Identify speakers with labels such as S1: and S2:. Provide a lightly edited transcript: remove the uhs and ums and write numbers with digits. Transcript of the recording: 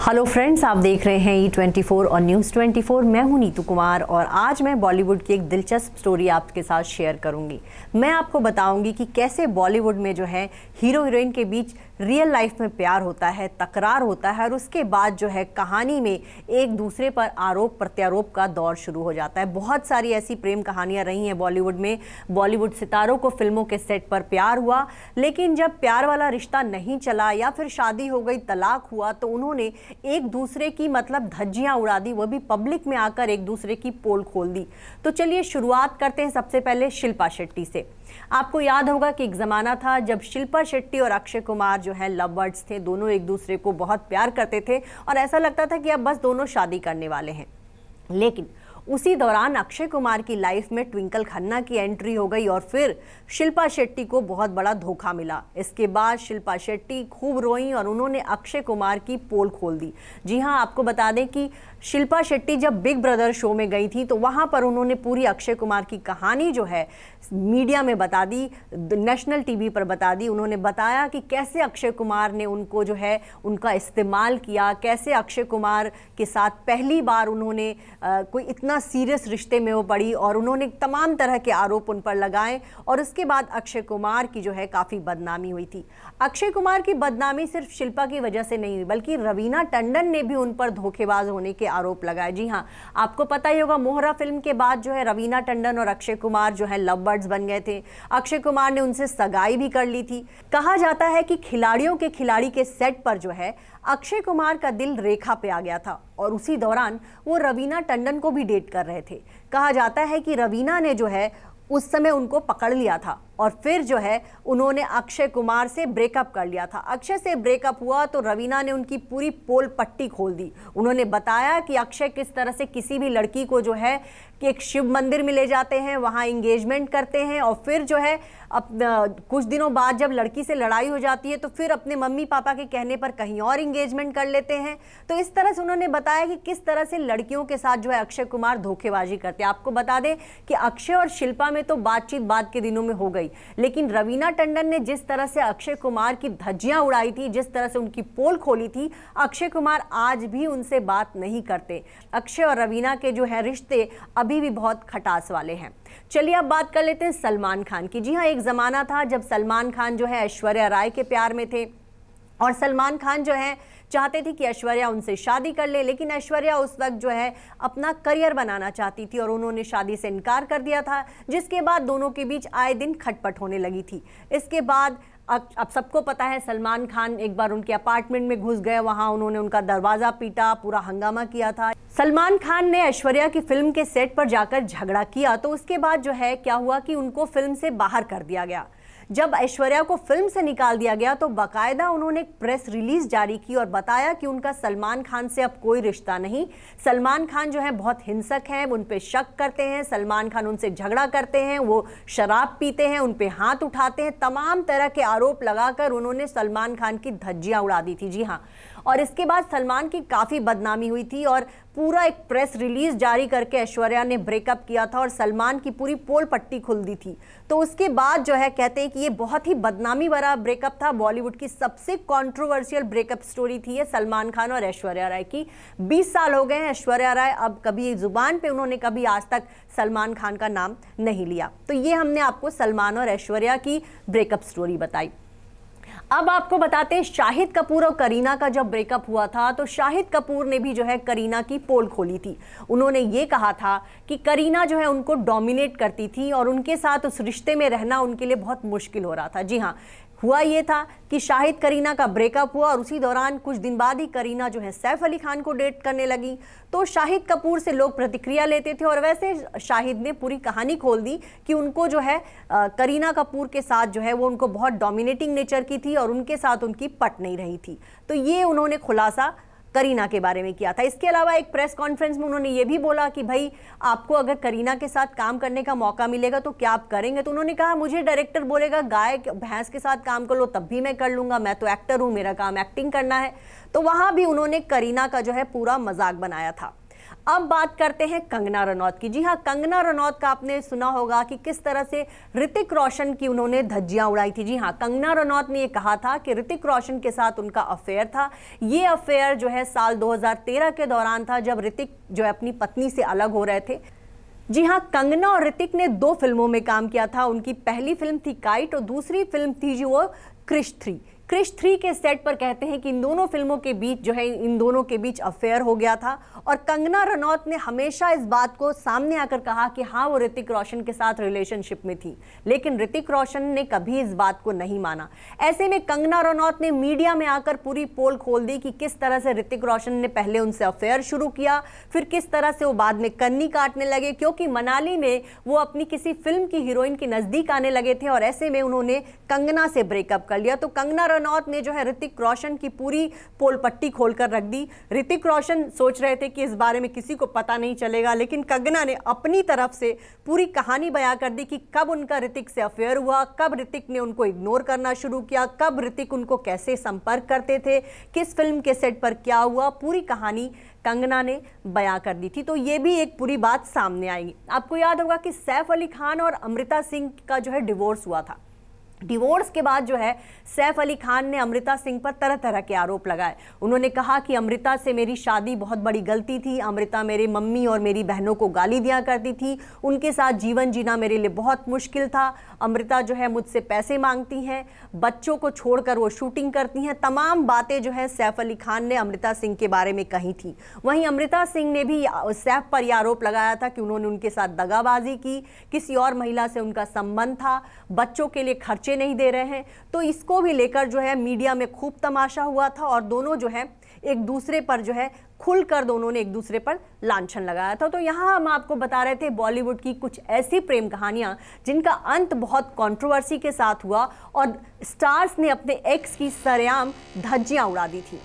S1: Hello friends, आप देख रहे हैं E24 और News24। मैं हूं नीतू कुमार और आज मैं बॉलीवुड की एक दिलचस्प स्टोरी आपके साथ शेयर करूंगी। मैं आपको बताऊंगी कि कैसे बॉलीवुड में जो है हीरो हीरोइन के बीच रियल लाइफ में प्यार होता है, तकरार होता है और उसके बाद जो है कहानी में एक दूसरे पर आरोप प्रत्यारोप का दौर शुरू हो जाता है। बहुत सारी ऐसी प्रेम कहानियां रही हैं बॉलीवुड में। बॉलीवुड सितारों को फिल्मों के सेट पर प्यार हुआ, लेकिन जब प्यार वाला रिश्ता नहीं चला या फिर शादी हो गई, तलाक हुआ, तो उन्होंने एक दूसरे की धज्जियां उड़ा दी, वो भी पब्लिक में आकर एक दूसरे की पोल खोल दी। तो चलिए शुरुआत करते हैं सबसे पहले शिल्पा शेट्टी से। आपको याद होगा कि एक ज़माना था जब शिल्पा शेट्टी और अक्षय कुमार जो है लव बर्ड्स थे, दोनों एक दूसरे को बहुत प्यार करते थे और ऐसा लगता था कि अब बस दोनों शादी करने वाले हैं। लेकिन उसी दौरान अक्षय कुमार की लाइफ में ट्विंकल खन्ना की एंट्री हो गई और फिर शिल्पा शेट्टी को बहुत बड़ा धोखा मिला। इसके बाद शिल्पा शेट्टी खूब रोईं और उन्होंने अक्षय कुमार की पोल खोल दी। जी हाँ, आपको बता दें कि शिल्पा शेट्टी जब बिग ब्रदर शो में गई थी तो वहाँ पर उन्होंने पूरी अक्षय कुमार की कहानी जो है मीडिया में बता दी, नेशनल टीवी पर बता दी। उन्होंने बताया कि कैसे अक्षय कुमार ने उनको जो है उनका इस्तेमाल किया, कैसे अक्षय कुमार के साथ पहली बार उन्होंने कोई इतना सीरियस रिश्ते में वो पड़ी और उन्होंने तमाम तरह के आरोप उन पर लगाए और उसके बाद अक्षय कुमार की जो है काफ़ी बदनामी हुई थी। अक्षय कुमार की बदनामी सिर्फ शिल्पा की वजह से नहीं हुई, बल्कि रवीना टंडन ने भी उन पर धोखेबाज होने के आरोप लगाए। जी हाँ, आपको पता ही होगा मोहरा फिल्म के बाद जो है रवीना टंडन और अक्षय कुमार जो है लव बर्ड्स बन गए थे। अक्षय कुमार ने उनसे सगाई भी कर ली थी। कहा जाता है कि खिलाड़ियों के खिलाड़ी के सेट पर जो है अक्षय कुमार का दिल रेखा पे आ गया था और उसी दौरान वो रवीना टंडन को भी डेट कर रहे थे। कहा जाता है कि रवीना ने जो है उस समय उनको पकड़ लिया था और फिर जो है उन्होंने अक्षय कुमार से ब्रेकअप कर लिया था। अक्षय से ब्रेकअप हुआ तो रवीना ने उनकी पूरी पोल पट्टी खोल दी। उन्होंने बताया कि अक्षय किस तरह से किसी भी लड़की को जो है कि एक शिव मंदिर में ले जाते हैं, वहाँ इंगेजमेंट करते हैं और फिर जो है कुछ दिनों बाद जब लड़की से लड़ाई हो जाती है तो फिर अपने मम्मी पापा के कहने पर कहीं और इंगेजमेंट कर लेते हैं। तो इस तरह से उन्होंने बताया कि किस तरह से लड़कियों के साथ जो है अक्षय कुमार धोखेबाजी करते हैं। आपको बता दें कि अक्षय और शिल्पा में तो बातचीत बाद के दिनों में हो गई, लेकिन रवीना टंडन ने जिस तरह से अक्षय कुमार की धज्जियां उड़ाई थी, जिस तरह से उनकी पोल खोली थी, अक्षय कुमार आज भी उनसे बात नहीं करते। अक्षय और रवीना के जो है रिश्ते अभी भी बहुत खटास वाले हैं। चलिए अब बात कर लेते हैं सलमान खान की। जी हाँ, एक ज़माना था जब सलमान खान जो है ऐश्वर्या राय के प्यार में थे और सलमान खान जो है चाहते थे कि ऐश्वर्या उनसे शादी कर ले, लेकिन ऐश्वर्या उस वक्त जो है अपना करियर बनाना चाहती थी और उन्होंने शादी से इनकार कर दिया था, जिसके बाद दोनों के बीच आए दिन खटपट होने लगी थी। इसके बाद अब सबको पता है सलमान खान एक बार उनके अपार्टमेंट में घुस गए, वहां उन्होंने उनका दरवाज़ा पीटा, पूरा हंगामा किया था। सलमान खान ने ऐश्वर्या की फिल्म के सेट पर जाकर झगड़ा किया तो उसके बाद जो है क्या हुआ कि उनको फिल्म से बाहर कर दिया गया। जब ऐश्वर्या को फिल्म से निकाल दिया गया तो बाकायदा उन्होंने एक प्रेस रिलीज जारी की और बताया कि उनका सलमान खान से अब कोई रिश्ता नहीं। सलमान खान जो है बहुत हिंसक हैं, उन पे शक करते हैं, सलमान खान उनसे झगड़ा करते हैं, वो शराब पीते हैं, उन पे हाथ उठाते हैं, तमाम तरह के आरोप लगाकर उन्होंने सलमान खान की धज्जियां उड़ा दी थी। जी हाँ, और इसके बाद सलमान की काफ़ी बदनामी हुई थी और पूरा एक प्रेस रिलीज जारी करके ऐश्वर्या ने ब्रेकअप किया था और सलमान की पूरी पोल पट्टी खुल दी थी। तो उसके बाद जो है कहते हैं कि ये बहुत ही बदनामी भरा ब्रेकअप था। बॉलीवुड की सबसे कंट्रोवर्शियल ब्रेकअप स्टोरी थी ये सलमान खान और ऐश्वर्या राय की। 20 साल हो गए हैं ऐश्वर्या राय अब कभी जुबान पे उन्होंने कभी आज तक सलमान खान का नाम नहीं लिया। तो ये हमने आपको सलमान और ऐश्वर्या की ब्रेकअप स्टोरी बताई। अब आपको बताते हैं शाहिद कपूर और करीना का जब ब्रेकअप हुआ था तो शाहिद कपूर ने भी जो है करीना की पोल खोली थी। उन्होंने ये कहा था कि करीना जो है उनको डोमिनेट करती थी और उनके साथ उस रिश्ते में रहना उनके लिए बहुत मुश्किल हो रहा था। जी हाँ, हुआ ये था कि शाहिद करीना का ब्रेकअप हुआ और उसी दौरान कुछ दिन बाद ही करीना जो है सैफ अली खान को डेट करने लगी। तो शाहिद कपूर से लोग प्रतिक्रिया लेते थे और वैसे शाहिद ने पूरी कहानी खोल दी कि उनको जो है करीना कपूर के साथ जो है वो उनको बहुत डोमिनेटिंग नेचर की थी और उनके साथ उनकी पट नहीं रही थी। तो ये उन्होंने खुलासा करीना के बारे में किया था। इसके अलावा एक प्रेस कॉन्फ्रेंस में उन्होंने ये भी बोला कि भाई आपको अगर करीना के साथ काम करने का मौका मिलेगा तो क्या आप करेंगे। तो उन्होंने कहा मुझे डायरेक्टर बोलेगा गाय भैंस के साथ काम कर लो तब भी मैं कर लूँगा, मैं तो एक्टर हूँ, मेरा काम एक्टिंग करना है। तो वहाँ भी उन्होंने करीना का जो है पूरा मजाक बनाया था। अब बात करते हैं कंगना रनौत की। जी हाँ, कंगना रनौत का आपने सुना होगा कि किस तरह से ऋतिक रोशन की उन्होंने धज्जियां उड़ाई थी। जी हाँ, कंगना रनौत ने ये कहा था कि ऋतिक रोशन के साथ उनका अफेयर था। ये अफेयर जो है साल 2013 के दौरान था, जब ऋतिक जो है अपनी पत्नी से अलग हो रहे थे। जी हाँ, कंगना और ऋतिक ने 2 फिल्मों में काम किया था। उनकी पहली फिल्म थी काइट और दूसरी फिल्म थी जो वो क्रिश 3। क्रिश 3 के सेट पर कहते हैं कि इन दोनों फिल्मों के बीच जो है इन दोनों के बीच अफेयर हो गया था और कंगना रनौत ने हमेशा इस बात को सामने आकर कहा कि हाँ, वो ऋतिक रोशन के साथ रिलेशनशिप में थी, लेकिन ऋतिक रोशन ने कभी इस बात को नहीं माना। ऐसे में कंगना रनौत ने मीडिया में आकर पूरी पोल खोल दी कि किस तरह से ऋतिक रोशन ने पहले उनसे अफेयर शुरू किया, फिर किस तरह से वो बाद में कन्नी काटने लगे, क्योंकि मनाली में वो अपनी किसी फिल्म की हीरोइन के नजदीक आने लगे थे और ऐसे में उन्होंने कंगना से ब्रेकअप कर लिया। तो कंगना रनौत ने जो है ऋतिक रोशन की पूरी पोल पट्टी खोलकर रख दी। ऋतिक रोशन सोच रहे थे कि इस बारे में किसी को पता नहीं चलेगा, लेकिन कंगना ने अपनी तरफ से पूरी कहानी बयां कर दी कि कब उनका ऋतिक से अफेयर हुआ, कब ऋतिक ने उनको इग्नोर करना शुरू किया, कब ऋतिक उनको कैसे संपर्क करते थे, किस फिल्म के सेट पर क्या हुआ, पूरी कहानी कंगना ने बयां कर दी थी। तो ये भी एक पूरी बात सामने आएगी। आपको याद होगा कि सैफ अली खान और अमृता सिंह का जो है डिवोर्स हुआ था। डिवोर्स के बाद जो है सैफ अली खान ने अमृता सिंह पर तरह तरह के आरोप लगाए। उन्होंने कहा कि अमृता से मेरी शादी बहुत बड़ी गलती थी, अमृता मेरे मम्मी और मेरी बहनों को गाली दिया करती थी, उनके साथ जीवन जीना मेरे लिए बहुत मुश्किल था, अमृता जो है मुझसे पैसे मांगती हैं, बच्चों को छोड़कर वो शूटिंग करती हैं। तमाम बातें जो है सैफ अली खान ने अमृता सिंह के बारे में कही थी। वहीं अमृता सिंह ने भी सैफ पर यह आरोप लगाया था कि उन्होंने उनके साथ दगाबाजी की, किसी और महिला से उनका संबंध था, बच्चों के लिए खर्चे नहीं दे रहे हैं। तो इसको भी लेकर जो है मीडिया में खूब तमाशा हुआ था और दोनों जो है एक दूसरे पर जो है खुलकर दोनों ने एक दूसरे पर लांछन लगाया था। तो यहाँ हम आपको बता रहे थे बॉलीवुड की कुछ ऐसी प्रेम कहानियां जिनका अंत बहुत कंट्रोवर्सी के साथ हुआ और स्टार्स ने अपने एक्स की सरेआम धज्जियां उड़ा दी थी।